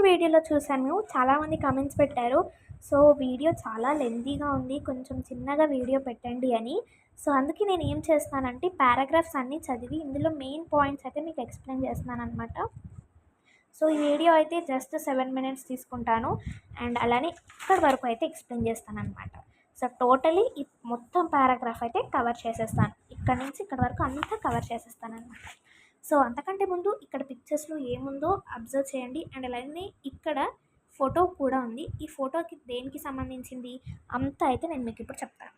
వీడియోలో చూసాను. చాలామంది కామెంట్స్ పెట్టారు. సో, వీడియో చాలా లెంతీగా ఉంది. కొంచెం చిన్నగా వీడియో పెట్టండి అని. సో, అందుకే నేను ఏం చేస్తున్నానంటే పారాగ్రాఫ్స్ అన్నీ చదివి ఇందులో మెయిన్ పాయింట్స్ అయితే మీకు ఎక్స్‌ప్లెయిన్ చేస్తున్నాననమాట. సో, ఈ వీడియో అయితే జస్ట్ 7 మినిట్స్ తీసుకుంటాను. అండ్ అలానే ఇక్కడి వరకు అయితే ఎక్స్‌ప్లెయిన్ చేస్తాననమాట. సో, టోటలీ ఈ మొత్తం పారాగ్రాఫ్ అయితే కవర్ చేసేస్తాను. ఇక్కడి నుంచి ఇక్కడి వరకు అంతా కవర్ చేసేస్తాననమాట. సో, అంతకంటే ముందు ఇక్కడ పిక్చర్స్‌లో ఏముందో అబ్జర్వ్ చేయండి. అండ్ అలానే ఇక్కడ ఫోటో కూడా ఉంది. ఈ ఫోటోకి దేనికి సంబంధించింది అంతా అయితే నేను మీకు ఇప్పుడు చెప్తాను.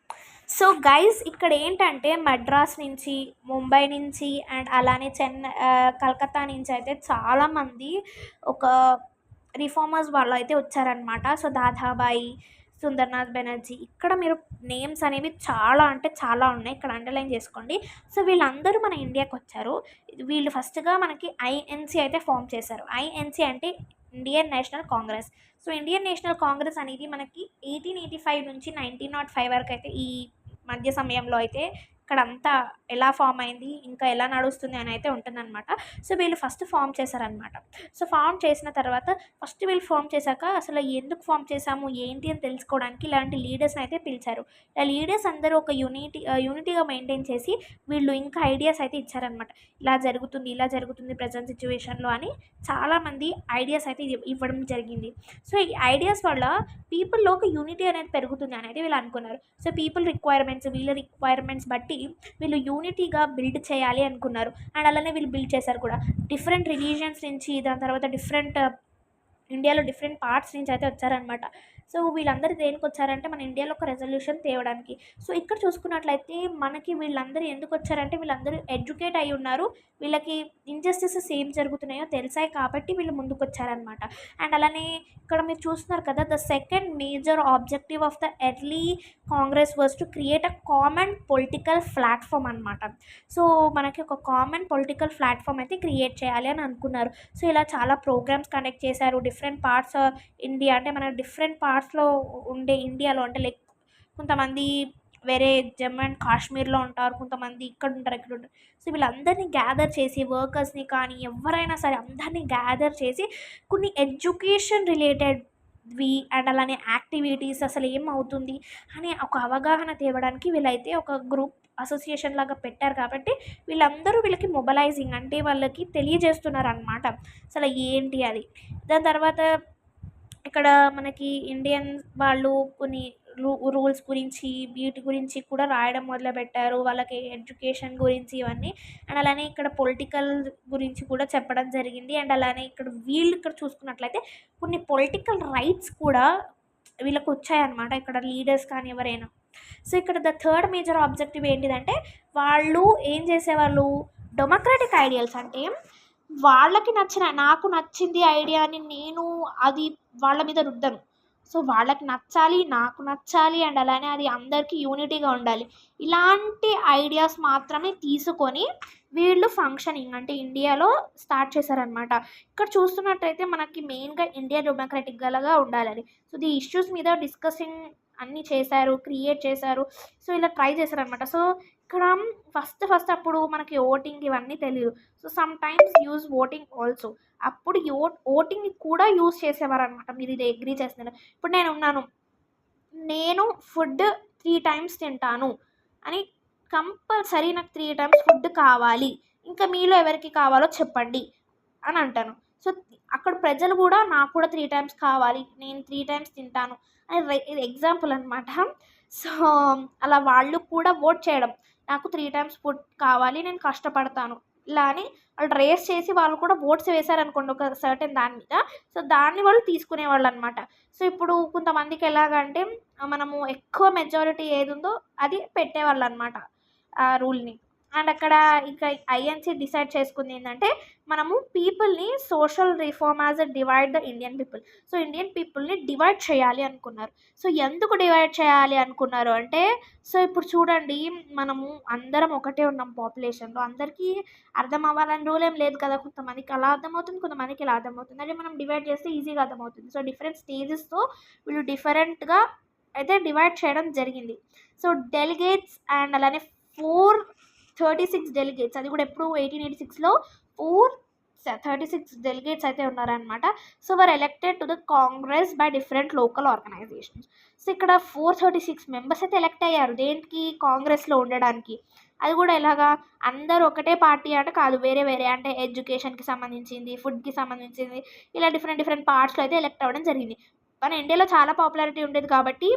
సో గైస్, ఇక్కడ ఏంటంటే మద్రాస్ నుంచి, ముంబై నుంచి అండ్ అలానే కలకత్తా నుంచి అయితే చాలామంది ఒక రిఫార్మర్స్ వాళ్ళు అయితే వచ్చారనమాట. సో దాదాబాయి, సుందర్నాథ్ బెనర్జీ, ఇక్కడ మీరు నేమ్స్ అనేవి చాలా అంటే చాలా ఉన్నాయి. ఇక్కడ అండర్లైన్ చేసుకోండి. సో వీళ్ళందరూ మన ఇండియాకి వచ్చారు. వీళ్ళు ఫస్ట్గా మనకి ఐఎన్సి అయితే ఫామ్ చేశారు. ఐఎన్సి అంటే Indian national Congress. So Indian national Congress అనేది మనకి 1885 నుంచి 1905 వరకు అయితే ఈ మధ్య సమయంలో అయితే ఇక్కడంతా ఎలా ఫామ్ అయింది, ఇంకా ఎలా నడుస్తుంది అని అయితే ఉంటుందన్నమాట. సో వీళ్ళు ఫస్ట్ ఫామ్ చేశారనమాట. సో ఫామ్ చేసిన తర్వాత వీళ్ళు ఫామ్ చేశాక అసలు ఎందుకు ఫామ్ చేశాము ఏంటి అని తెలుసుకోవడానికి ఇలాంటి లీడర్స్ని అయితే పిలిచారు. ఇలా లీడర్స్ అందరూ ఒక యూనిటీగా మెయింటైన్ చేసి వీళ్ళు ఇంకా ఐడియాస్ అయితే ఇచ్చారనమాట. ఇలా జరుగుతుంది ప్రజెంట్ సిచ్యువేషన్లో అని చాలామంది ఐడియాస్ అయితే ఇవ్వడం జరిగింది. సో ఈ ఐడియాస్ వల్ల పీపుల్లో ఒక యూనిటీ అనేది పెరుగుతుంది అనేది వీళ్ళు అనుకున్నారు. సో వీళ్ళ రిక్వైర్మెంట్స్ బట్టి వీళ్ళు యూనిటీగా బిల్డ్ చేయాలి అనుకున్నారు. అండ్ అలానే వీళ్ళు బిల్డ్ చేశారు కూడా. డిఫరెంట్ రిలీజియన్స్ నుంచి, దాని తర్వాత ఇండియాలో డిఫరెంట్ పార్ట్స్ నుంచి అయితే వచ్చారనమాట. సో వీళ్ళందరూ దేనికి వచ్చారంటే మన ఇండియాలో ఒక రెజల్యూషన్ తేవడానికి. సో ఇక్కడ చూసుకున్నట్లయితే మనకి వీళ్ళందరూ ఎందుకు వచ్చారంటే వీళ్ళందరూ ఎడ్యుకేట్ అయి ఉన్నారు. వీళ్ళకి ఇంజస్టిసెస్ ఏం జరుగుతున్నాయో తెలిసాయి కాబట్టి వీళ్ళు ముందుకు వచ్చారనమాట. అండ్ అలానే ఇక్కడ మీరు చూస్తున్నారు కదా, the second major objective of the early Congress was to create a common political platform అనమాట. సో మనకి ఒక కామన్ పొలిటికల్ ప్లాట్ఫామ్ అయితే క్రియేట్ చేయాలి అని అనుకున్నారు. సో ఇలా చాలా ప్రోగ్రామ్స్ కండక్ట్ చేశారు. డిఫరెంట్ పార్ట్స్ ఇండియా అంటే మన డిఫరెంట్ పార్ట్స్లో ఉండే ఇండియాలో అంటే లైక్ కొంతమంది వేరే జమ్మూ అండ్ కాశ్మీర్లో ఉంటారు, కొంతమంది ఇక్కడ ఉంటారు. సో వీళ్ళందరినీ గ్యాదర్ చేసి వర్కర్స్ని కానీ ఎవరైనా సరే అందరినీ గ్యాదర్ చేసి కొన్ని ఎడ్యుకేషన్ రిలేటెడ్వి అండ్ అలానే యాక్టివిటీస్ అసలు ఏమవుతుంది అని ఒక అవగాహన తేవడానికి వీళ్ళైతే ఒక గ్రూప్ అసోసియేషన్ లాగా పెట్టారు. కాబట్టి వీళ్ళకి మొబలైజింగ్ అంటే వాళ్ళకి తెలియజేస్తున్నారు అనమాట అసలు ఏంటి అది. దాని తర్వాత ఇక్కడ మనకి ఇండియన్ వాళ్ళు కొన్ని రూల్స్ గురించి వీటి గురించి కూడా రాయడం మొదలుపెట్టారు. వాళ్ళకి ఎడ్యుకేషన్ గురించి ఇవన్నీ. అండ్ అలానే ఇక్కడ పొలిటికల్ గురించి కూడా చెప్పడం జరిగింది. అండ్ అలానే ఇక్కడ చూసుకున్నట్లయితే కొన్ని పొలిటికల్ రైట్స్ కూడా వీళ్ళకి వచ్చాయన్నమాట ఇక్కడ లీడర్స్ కానీ ఎవరైనా. సో ఇక్కడ ద థర్డ్ మేజర్ ఆబ్జెక్టివ్ ఏంటిదంటే వాళ్ళు ఏం చేసేవాళ్ళు, డెమోక్రాటిక్ ఐడియల్స్ అంటే వాళ్ళకి నాకు నచ్చింది ఐడియాని నేను అది వాళ్ళ మీద రుద్దను. సో వాళ్ళకి నచ్చాలి, నాకు నచ్చాలి అండ్ అలానే అది అందరికీ యూనిటీగా ఉండాలి. ఇలాంటి ఐడియాస్ మాత్రమే తీసుకొని వీళ్ళు ఫంక్షనింగ్ అంటే ఇండియాలో స్టార్ట్ చేశారనమాట. ఇక్కడ చూస్తున్నట్టయితే మనకి మెయిన్గా ఇండియా డెమోక్రాటిక్ గలగా ఉండాలని. సో ది ఇష్యూస్ మీద డిస్కసింగ్ అన్నీ చేశారు, క్రియేట్ చేశారు. సో ఇలా ట్రై చేశారనమాట. సో ఇక్కడ ఫస్ట్ అప్పుడు మనకి ఓటింగ్ ఇవన్నీ తెలియదు. So some times use voting also. అప్పుడు ఓటింగ్ కూడా యూజ్ చేసేవారు అనమాట. మీరు ఇది అగ్రీ చేస్తున్నారు. ఇప్పుడు నేను ఫుడ్ 3 టైమ్స్ తింటాను అని కంపల్సరీ నాకు 3 టైమ్స్ ఫుడ్ కావాలి, ఇంకా మీలో ఎవరికి కావాలో చెప్పండి అని అంటాను. సో అక్కడ ప్రజలు కూడా నాకు కూడా 3 టైమ్స్ కావాలి, నేను 3 టైమ్స్ తింటాను అని ఇది ఎగ్జాంపుల్ అనమాట. సో అలా వాళ్ళు కూడా ఓట్ చేయడం, నాకు 3 టైమ్స్ ఫుడ్ కావాలి, నేను కష్టపడతాను ఇలా అని వాళ్ళు రేస్ చేసి వాళ్ళు కూడా ఓట్స్ వేశారనుకోండి ఒక సర్టెన్ దాని మీద. సో దాన్ని వాళ్ళు తీసుకునేవాళ్ళు అనమాట. సో ఇప్పుడు కొంతమందికి ఎలాగంటే మనము ఎక్కువ మెజారిటీ ఏది ఉందో అది పెట్టేవాళ్ళు అనమాట ఆ రూల్ని. అండ్ అక్కడ ఇంకా ఐఎన్సి డిసైడ్ చేసుకుంది ఏంటంటే మనము పీపుల్ని social reform as a divide the Indian people. So Indian పీపుల్ని డివైడ్ చేయాలి అనుకున్నారు. సో ఎందుకు డివైడ్ చేయాలి అనుకున్నారు అంటే, సో ఇప్పుడు చూడండి మనము అందరం ఒకటే ఉన్నాం పాపులేషన్లో, అందరికీ అర్థం అవ్వాలని రూల్ ఏం లేదు కదా. కొంతమందికి అలా అర్థమవుతుంది, కొంతమందికి ఇలా అర్థమవుతుంది. అంటే మనం డివైడ్ చేస్తే ఈజీగా అర్థమవుతుంది. సో డిఫరెంట్ స్టేజెస్తో వీళ్ళు డిఫరెంట్గా అయితే డివైడ్ చేయడం జరిగింది. సో డెలిగేట్స్ అండ్ అలానే 36 డెలిగేట్స్, అది కూడా ఎప్పుడు 1886లో 4 36 డెలిగేట్స్ అయితే ఉన్నారనమాట. So were elected to the Congress by different local organisations. So ఇక్కడ 436 మెంబర్స్ అయితే ఎలెక్ట్ అయ్యారు దేనికి, కాంగ్రెస్లో ఉండడానికి. అది కూడా ఎలాగా, అందరూ ఒకటే పార్టీ అంటే కాదు, వేరే వేరే అంటే ఎడ్యుకేషన్కి సంబంధించింది, ఫుడ్కి సంబంధించింది, ఇలా డిఫరెంట్ పార్ట్స్లో అయితే ఎలెక్ట్ అవ్వడం జరిగింది. మన ఇండియాలో చాలా పాపులారిటీ ఉండేది కాబట్టి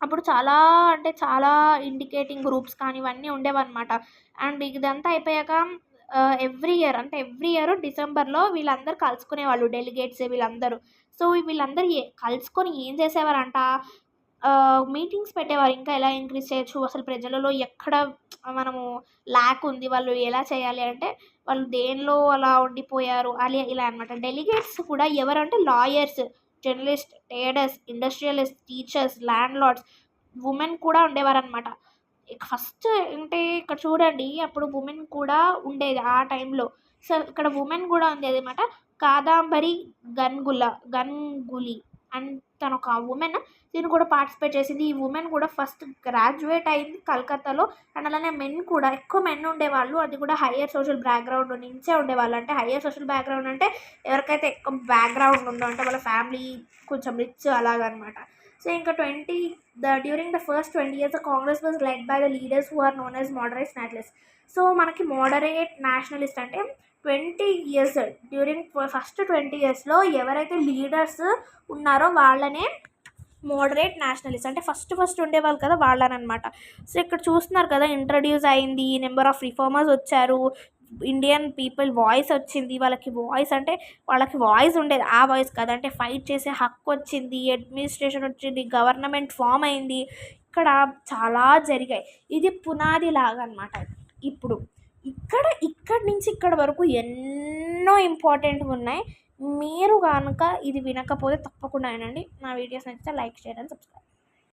అప్పుడు చాలా అంటే చాలా ఇండికేటింగ్ గ్రూప్స్ కానీ ఇవన్నీ ఉండేవన్నమాట. అండ్ ఇదంతా అయిపోయాక ఎవ్రీ ఇయర్ డిసెంబర్లో వీళ్ళందరూ కలుసుకునేవాళ్ళు, డెలిగేట్స్ వీళ్ళందరూ. సో వీళ్ళందరూ కలుసుకొని ఏం చేసేవారంట, మీటింగ్స్ పెట్టేవారు. ఇంకా ఎలా ఇంక్రీజ్ చేయొచ్చు, అసలు ప్రజలలో ఎక్కడ మనము ల్యాక్ ఉంది, వాళ్ళు ఎలా చేయాలి అంటే వాళ్ళు దేనిలో అలా ఉండిపోయారు అలా ఇలా అనమాట. డెలిగేట్స్ కూడా ఎవరంటే lawyers, journalist, traders, industrialist, teachers, landlords, women కూడా ఉండేవారనమాట. ఫస్ట్ అంటే ఇక్కడ చూడండి, అప్పుడు ఉమెన్ కూడా ఉండేది ఆ టైంలో. సో ఇక్కడ ఉమెన్ కూడా ఉండేది అనమాట. కాదంబరి గన్గులీ అండ్ తను ఒక ఉమెన్, దీన్ని కూడా పార్టిసిపేట్ చేసింది. ఈ ఉమెన్ కూడా ఫస్ట్ గ్రాడ్యుయేట్ అయింది కలకత్తాలో. అండ్ అలానే మెన్ కూడా ఎక్కువ మెన్ ఉండేవాళ్ళు, అది కూడా హయ్యర్ సోషల్ బ్యాక్గ్రౌండ్ నుంచే ఉండేవాళ్ళు. అంటే హయ్యర్ సోషల్ బ్యాక్గ్రౌండ్ అంటే ఎవరికైతే ఎక్కువ బ్యాక్గ్రౌండ్ ఉందో, అంటే వాళ్ళ ఫ్యామిలీ కొంచెం రిచ్ అలాగనమాట. సో ఇంకా during the first 20 years the Congress was led by the leaders who are known as moderate nationalist. So మనకి మోడరేట్ నేషనలిస్ట్ అంటే 20 years డ్యూరింగ్ ఫస్ట్ 20 yearsలో ఎవరైతే లీడర్స్ ఉన్నారో వాళ్ళనే మోడరేట్ నేషనలిస్ట్ అంటే ఫస్ట్ ఉండేవాళ్ళు కదా వాళ్ళనమాట. సో ఇక్కడ చూస్తున్నారు కదా, ఇంట్రడ్యూస్ అయింది, నెంబర్ ఆఫ్ రిఫార్మర్స్ వచ్చారు, ఇండియన్ పీపుల్ వాయిస్ వచ్చింది. వాళ్ళకి వాయిస్ ఉండేది, ఆ వాయిస్ కదంటే ఫైట్ చేసే హక్కు వచ్చింది, అడ్మినిస్ట్రేషన్ వచ్చింది, గవర్నమెంట్ ఫామ్ అయింది. ఇక్కడ చాలా జరిగాయి. ఇది పునాది లాగా అనమాట. ఇప్పుడు ఇక్కడి నుంచి ఇక్కడ వరకు ఎన్నో ఇంపార్టెంట్గా ఉన్నాయి. మీరు కనుక ఇది వినకపోతే తప్పకుండా వినండి. నా వీడియోస్ నచ్చితే లైక్, షేర్ అండ్ సబ్స్క్రైబ్.